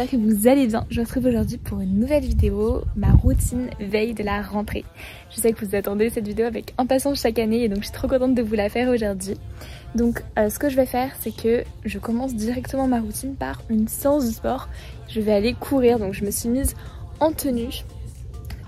j'espère que vous allez bien. Je vous retrouve aujourd'hui pour une nouvelle vidéo, ma routine veille de la rentrée. Je sais que vous attendez cette vidéo avec impatience chaque année et donc je suis trop contente de vous la faire aujourd'hui. Donc ce que je vais faire, c'est que je commence directement ma routine par une séance de sport. Je vais aller courir, donc je me suis mise en tenue.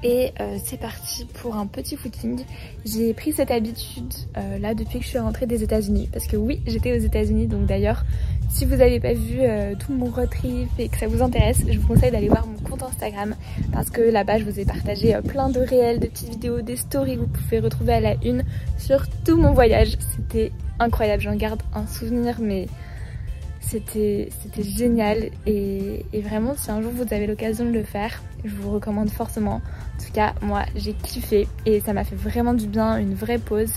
Et c'est parti pour un petit footing. J'ai pris cette habitude là depuis que je suis rentrée des États-Unis. Parce que oui, j'étais aux États-Unis. Donc d'ailleurs, si vous n'avez pas vu tout mon road trip et que ça vous intéresse, je vous conseille d'aller voir mon compte Instagram. Parce que là-bas, je vous ai partagé plein de réels, de petites vidéos, des stories que vous pouvez retrouver à la une sur tout mon voyage. C'était incroyable, j'en garde un souvenir mais... C'était génial et vraiment si un jour vous avez l'occasion de le faire, je vous recommande fortement. En tout cas moi j'ai kiffé et ça m'a fait vraiment du bien, une vraie pause.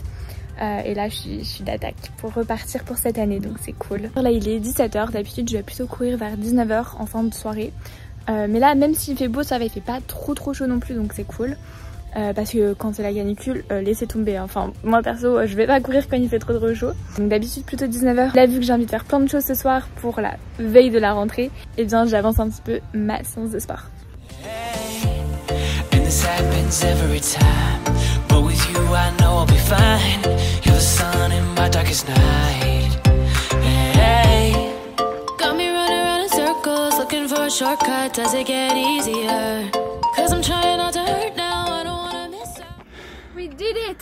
Et là je suis d'attaque pour repartir pour cette année, donc c'est cool. Là il est 17h, d'habitude je vais plutôt courir vers 19h en fin de soirée. Mais là même s'il fait beau ça va, il fait pas trop chaud non plus, donc c'est cool. Parce que quand c'est la canicule, laissez tomber. Enfin, moi perso, je vais pas courir quand il fait trop chaud. Donc d'habitude plutôt 19h. Là, vu que j'ai envie de faire plein de choses ce soir pour la veille de la rentrée, et bien j'avance un petit peu ma séance de sport. We did it!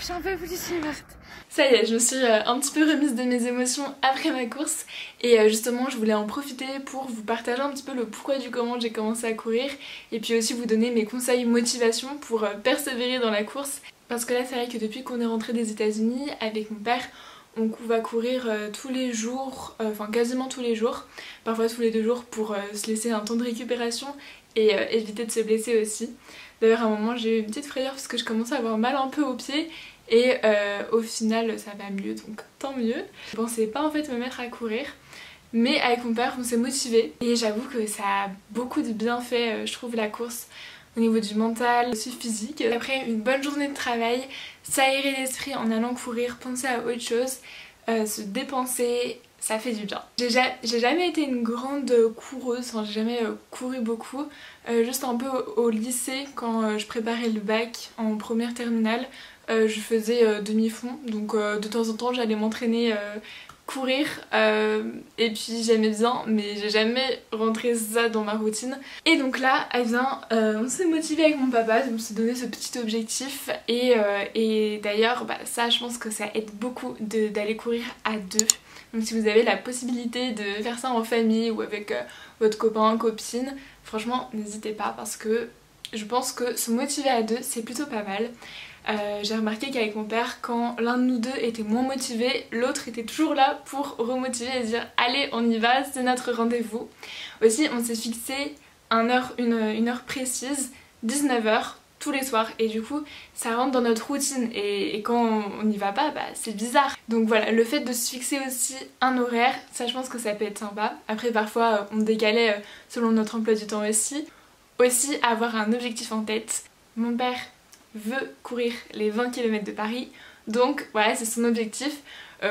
J'en peux plus, je suis morte. Ça y est, je me suis un petit peu remise de mes émotions après ma course et justement je voulais en profiter pour vous partager un petit peu le pourquoi du comment j'ai commencé à courir et puis aussi vous donner mes conseils motivation pour persévérer dans la course. Parce que là c'est vrai que depuis qu'on est rentré des États-Unis avec mon père, on va courir tous les jours, enfin quasiment tous les jours, parfois tous les 2 jours pour se laisser un temps de récupération et éviter de se blesser aussi. D'ailleurs à un moment j'ai eu une petite frayeur parce que je commençais à avoir mal un peu aux pieds et au final ça va mieux, donc tant mieux. Je pensais pas en fait me mettre à courir, mais avec mon père on s'est motivé et j'avoue que ça a beaucoup de bienfaits je trouve la course. Au niveau du mental, aussi physique. Après une bonne journée de travail, s'aérer l'esprit en allant courir, penser à autre chose, se dépenser, ça fait du bien. J'ai jamais été une grande coureuse, enfin j'ai jamais couru beaucoup, juste un peu au lycée quand je préparais le bac en première terminale, je faisais demi-fond, donc de temps en temps j'allais m'entraîner courir et puis j'aimais bien mais j'ai jamais rentré ça dans ma routine et donc là eh bien, on s'est motivé avec mon papa, on s'est donné ce petit objectif et d'ailleurs bah, ça je pense que ça aide beaucoup d'aller courir à 2. Donc si vous avez la possibilité de faire ça en famille ou avec votre copain, copine, franchement n'hésitez pas parce que je pense que se motiver à 2 c'est plutôt pas mal. J'ai remarqué qu'avec mon père, quand l'un de nous deux était moins motivé, l'autre était toujours là pour remotiver et dire allez on y va, c'est notre rendez-vous. Aussi on s'est fixé une heure précise, 19h tous les soirs et du coup ça rentre dans notre routine et quand on n'y va pas bah, c'est bizarre. Donc voilà, le fait de se fixer aussi un horaire, ça je pense que ça peut être sympa. Après parfois on décalait selon notre emploi du temps aussi. Aussi avoir un objectif en tête. Mon père veut courir les 20 km de Paris, donc voilà c'est son objectif.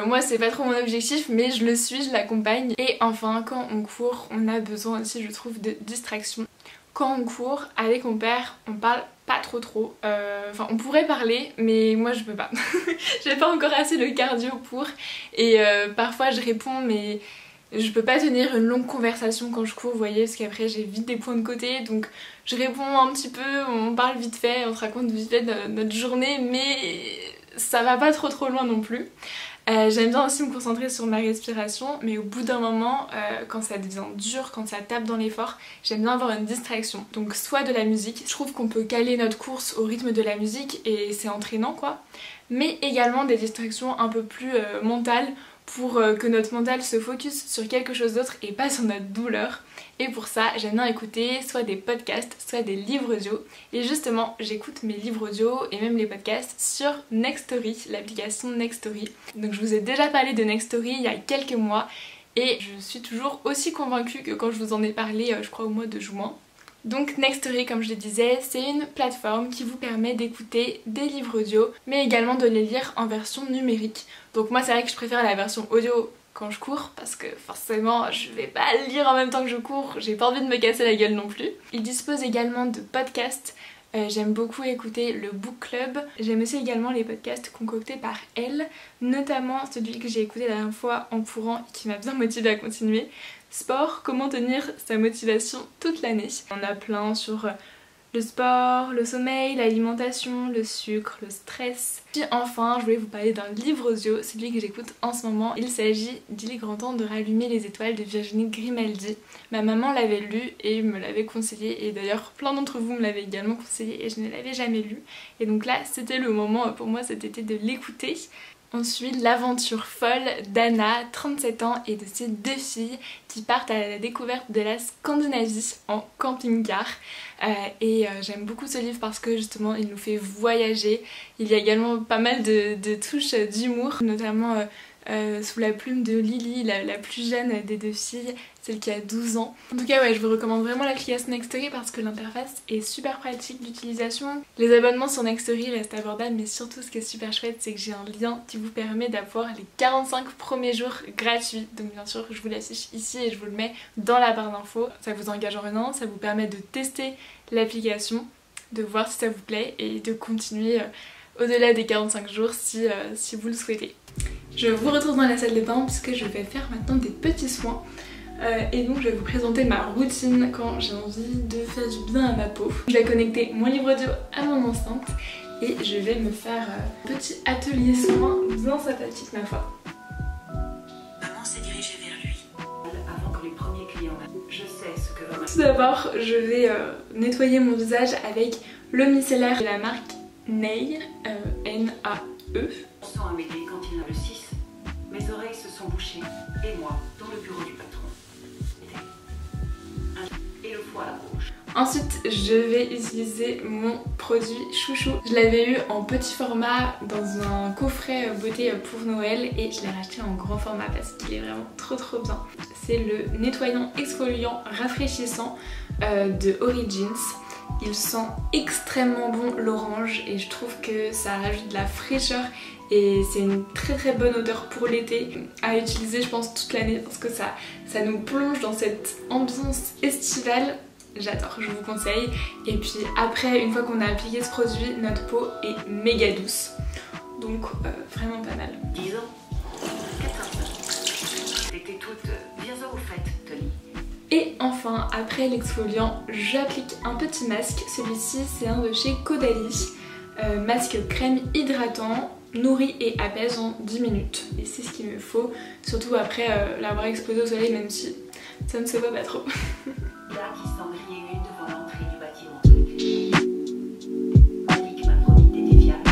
Moi c'est pas trop mon objectif mais je le suis, je l'accompagne. Et enfin quand on court on a besoin aussi je trouve de distraction. Quand on court avec mon père on parle pas trop, enfin on pourrait parler mais moi je peux pas. J'ai pas encore assez le cardio pour et parfois je réponds mais je peux pas tenir une longue conversation quand je cours, vous voyez, parce qu'après j'ai vite des points de côté, donc je réponds un petit peu, on parle vite fait, on se raconte vite fait notre journée, mais ça va pas trop loin non plus. J'aime bien aussi me concentrer sur ma respiration, mais au bout d'un moment, quand ça devient dur, quand ça tape dans l'effort, j'aime bien avoir une distraction. Donc soit de la musique, je trouve qu'on peut caler notre course au rythme de la musique et c'est entraînant quoi, mais également des distractions un peu plus mentales, pour que notre mental se focus sur quelque chose d'autre et pas sur notre douleur. Et pour ça j'aime bien écouter soit des podcasts soit des livres audio et justement j'écoute mes livres audio et même les podcasts sur Nextory, l'application Nextory. Donc je vous ai déjà parlé de Nextory il y a quelques mois et je suis toujours aussi convaincue que quand je vous en ai parlé je crois au mois de juin. Donc Nextory, comme je le disais, c'est une plateforme qui vous permet d'écouter des livres audio mais également de les lire en version numérique. Donc moi c'est vrai que je préfère la version audio quand je cours parce que forcément je vais pas lire en même temps que je cours, j'ai pas envie de me casser la gueule non plus. Il dispose également de podcasts. J'aime beaucoup écouter le book club. J'aime aussi également les podcasts concoctés par elle, notamment celui que j'ai écouté la dernière fois en courant et qui m'a bien motivée à continuer. Sport, comment tenir sa motivation toute l'année. On a plein sur le sport, le sommeil, l'alimentation, le sucre, le stress. Puis enfin, je voulais vous parler d'un livre audio, celui que j'écoute en ce moment. Il s'agit d'Il est grand temps de rallumer les étoiles de Virginie Grimaldi. Ma maman l'avait lu et me l'avait conseillé, et d'ailleurs plein d'entre vous me l'avaient également conseillé et je ne l'avais jamais lu. Et donc là, c'était le moment pour moi cet été de l'écouter. On suit l'aventure folle d'Anna, 37 ans, et de ses 2 filles qui partent à la découverte de la Scandinavie en camping-car. J'aime beaucoup ce livre parce que justement il nous fait voyager. Il y a également pas mal de touches d'humour, notamment sous la plume de Lily, la plus jeune des 2 filles, celle qui a 12 ans. En tout cas ouais, je vous recommande vraiment l'application Nextory parce que l'interface est super pratique d'utilisation. Les abonnements sur Nextory restent abordables, mais surtout ce qui est super chouette, c'est que j'ai un lien qui vous permet d'avoir les 45 premiers jours gratuits. Donc bien sûr je vous l'affiche ici et je vous le mets dans la barre d'infos. Ça vous engage en rien, ça vous permet de tester l'application, de voir si ça vous plaît et de continuer au-delà des 45 jours si vous le souhaitez. Je vous retrouve dans la salle de bain puisque je vais faire maintenant des petits soins et donc je vais vous présenter ma routine quand j'ai envie de faire du bien à ma peau. Je vais connecter mon livre audio à mon enceinte et je vais me faire un petit atelier soin bien sympathique ma foi. Maman s'est dirigée vers lui avant que les premiers clients n'arrivent. Je sais ce que va. Tout d'abord je vais nettoyer mon visage avec le micellaire de la marque Nae, N-A-E. On sent un mêlé quand il a le 6. Mes oreilles se sont bouchées. Et moi, dans le bureau du patron. Et le foie à gauche. Ensuite, je vais utiliser mon produit chouchou. Je l'avais eu en petit format dans un coffret beauté pour Noël et je l'ai racheté en grand format parce qu'il est vraiment trop bien. C'est le nettoyant exfoliant rafraîchissant de Origins. Il sent extrêmement bon l'orange et je trouve que ça rajoute de la fraîcheur et c'est une très bonne odeur pour l'été à utiliser je pense toute l'année parce que ça nous plonge dans cette ambiance estivale. J'adore, je vous conseille. Et puis après, une fois qu'on a appliqué ce produit, notre peau est méga douce. Donc vraiment pas mal. 10 ans 14 ans. T'étais toute bien au fait, Tony. Et enfin, après l'exfoliant, j'applique un petit masque. Celui-ci, c'est un de chez Caudalie. Masque crème hydratant, nourrit et apaise en 10 minutes. Et c'est ce qu'il me faut, surtout après l'avoir exposé au soleil, même si ça ne se voit pas trop. Là qui s'en riait une devant l'entrée du bâtiment. Malik m'a promis d'être fiable.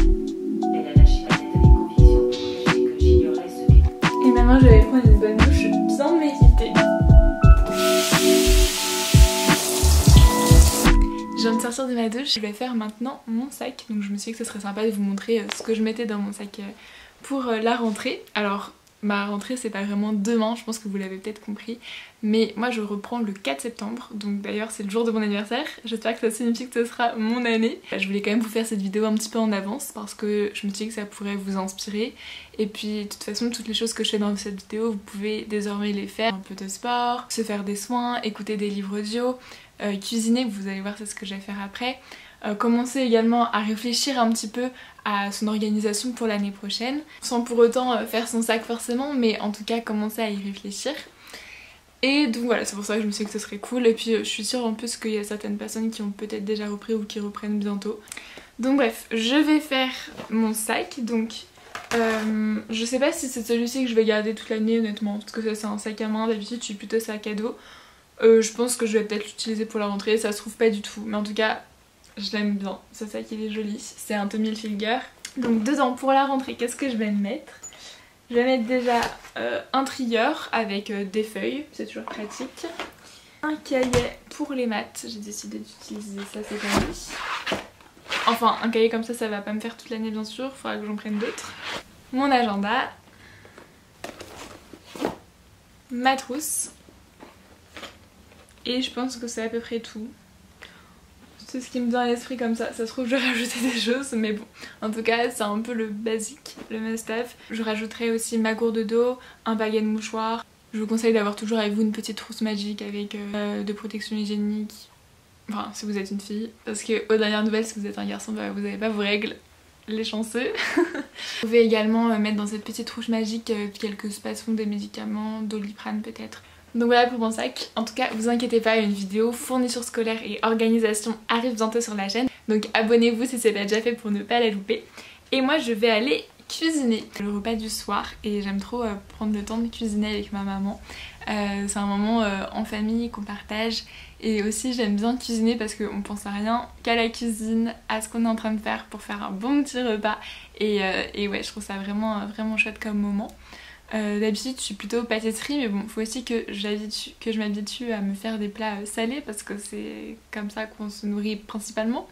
Elle a lâché la tête avec conviction pour cacher que j'ignorais ce qu'elle. Et maintenant, je vais prendre une bonne douche bien méritée. Je viens de sortir de ma douche, je vais faire maintenant mon sac. Donc je me suis dit que ce serait sympa de vous montrer ce que je mettais dans mon sac pour la rentrée. Alors ma rentrée c'est pas vraiment demain, je pense que vous l'avez peut-être compris. Mais moi je reprends le 4 septembre, donc d'ailleurs c'est le jour de mon anniversaire. J'espère que ça signifie que ce sera mon année. Je voulais quand même vous faire cette vidéo un petit peu en avance parce que je me suis dit que ça pourrait vous inspirer. Et puis de toute façon toutes les choses que je fais dans cette vidéo vous pouvez désormais les faire. Un peu de sport, se faire des soins, écouter des livres audio, cuisiner, vous allez voir c'est ce que je vais faire après. Commencer également à réfléchir un petit peu à son organisation pour l'année prochaine, sans pour autant faire son sac forcément, mais en tout cas commencer à y réfléchir. Et donc voilà, c'est pour ça que je me suis dit que ce serait cool. Et puis je suis sûre en plus qu'il y a certaines personnes qui ont peut-être déjà repris ou qui reprennent bientôt. Donc bref, je vais faire mon sac. Donc je sais pas si c'est celui-ci que je vais garder toute l'année honnêtement, parce que ça c'est un sac à main, d'habitude je suis plutôt sac à dos. Je pense que je vais peut-être l'utiliser pour la rentrée, ça se trouve pas du tout, mais en tout cas je l'aime bien, ce sac il est joli, c'est un Tommy Hilfiger. Donc dedans pour la rentrée, qu'est-ce que je vais mettre? Je vais mettre déjà un trieur avec des feuilles, c'est toujours pratique. Un cahier pour les maths, j'ai décidé d'utiliser ça cette année. Enfin un cahier comme ça va pas me faire toute l'année bien sûr, il faudra que j'en prenne d'autres. Mon agenda, ma trousse. Et je pense que c'est à peu près tout. tout ce qui me vient à l'esprit comme ça. Ça se trouve je vais rajouter des choses mais bon, en tout cas c'est un peu le basique, le must-have. Je rajouterai aussi ma gourde d'eau, un paquet de mouchoirs. Je vous conseille d'avoir toujours avec vous une petite trousse magique avec de protection hygiénique. Enfin si vous êtes une fille, parce que aux dernières nouvelles si vous êtes un garçon bah, vous n'avez pas vos règles. Les chanceux. Vous pouvez également mettre dans cette petite trousse magique quelques spasons, des médicaments, Doliprane peut-être. Donc voilà pour mon sac. En tout cas, vous inquiétez pas, une vidéo fourniture scolaire et organisation arrive bientôt sur la chaîne. Donc abonnez-vous si c'est pas déjà fait pour ne pas la louper. Et moi je vais aller cuisiner le repas du soir et j'aime trop prendre le temps de cuisiner avec ma maman. C'est un moment en famille qu'on partage et aussi j'aime bien cuisiner parce qu'on pense à rien qu'à la cuisine, à ce qu'on est en train de faire pour faire un bon petit repas et ouais je trouve ça vraiment chouette comme moment. D'habitude je suis plutôt pâtisserie mais bon faut aussi que je m'habitue à me faire des plats salés parce que c'est comme ça qu'on se nourrit principalement.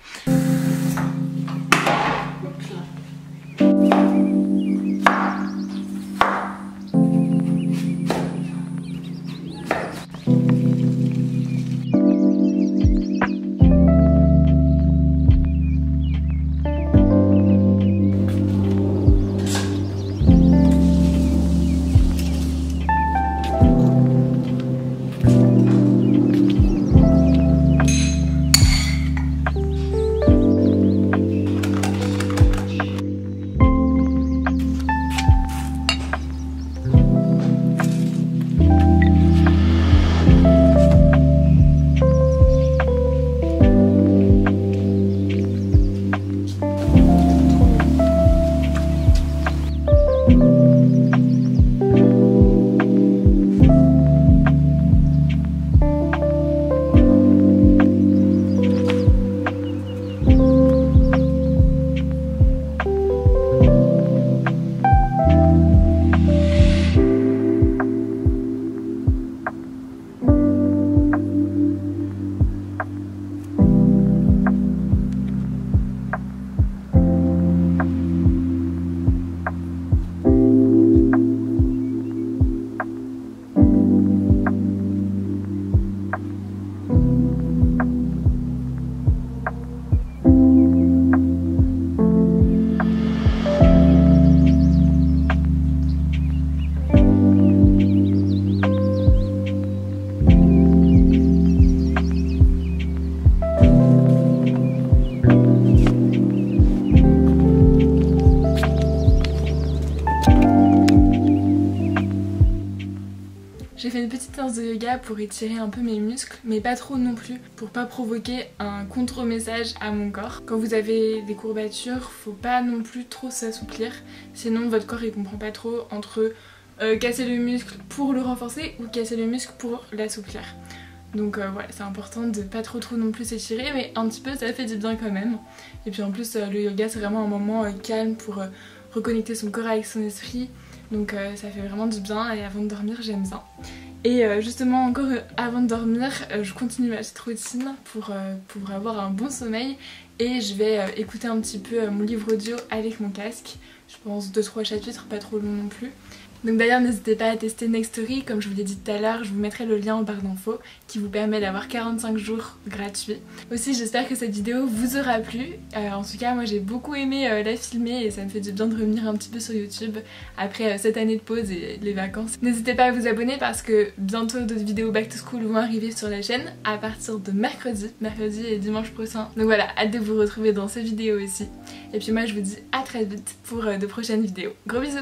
J'ai fait une petite séance de yoga pour étirer un peu mes muscles, mais pas trop non plus, pour pas provoquer un contre-message à mon corps. Quand vous avez des courbatures, faut pas non plus trop s'assouplir, sinon votre corps il comprend pas trop entre casser le muscle pour le renforcer ou casser le muscle pour l'assouplir. Donc voilà, c'est important de pas trop non plus s'étirer, mais un petit peu ça fait du bien quand même. Et puis en plus le yoga c'est vraiment un moment calme pour reconnecter son corps avec son esprit. Donc ça fait vraiment du bien et avant de dormir j'aime bien. Et justement encore avant de dormir je continue ma petite routine pour avoir un bon sommeil et je vais écouter un petit peu mon livre audio avec mon casque. Je pense 2-3 chapitres, pas trop long non plus. Donc d'ailleurs n'hésitez pas à tester Nextory, comme je vous l'ai dit tout à l'heure, je vous mettrai le lien en barre d'infos qui vous permet d'avoir 45 jours gratuits. Aussi j'espère que cette vidéo vous aura plu, en tout cas moi j'ai beaucoup aimé la filmer et ça me fait du bien de revenir un petit peu sur YouTube après cette année de pause et les vacances. N'hésitez pas à vous abonner parce que bientôt d'autres vidéos back to school vont arriver sur la chaîne à partir de mercredi et dimanche prochain. Donc voilà, hâte de vous retrouver dans ces vidéos aussi. Et puis moi je vous dis à très vite pour de prochaines vidéos. Gros bisous!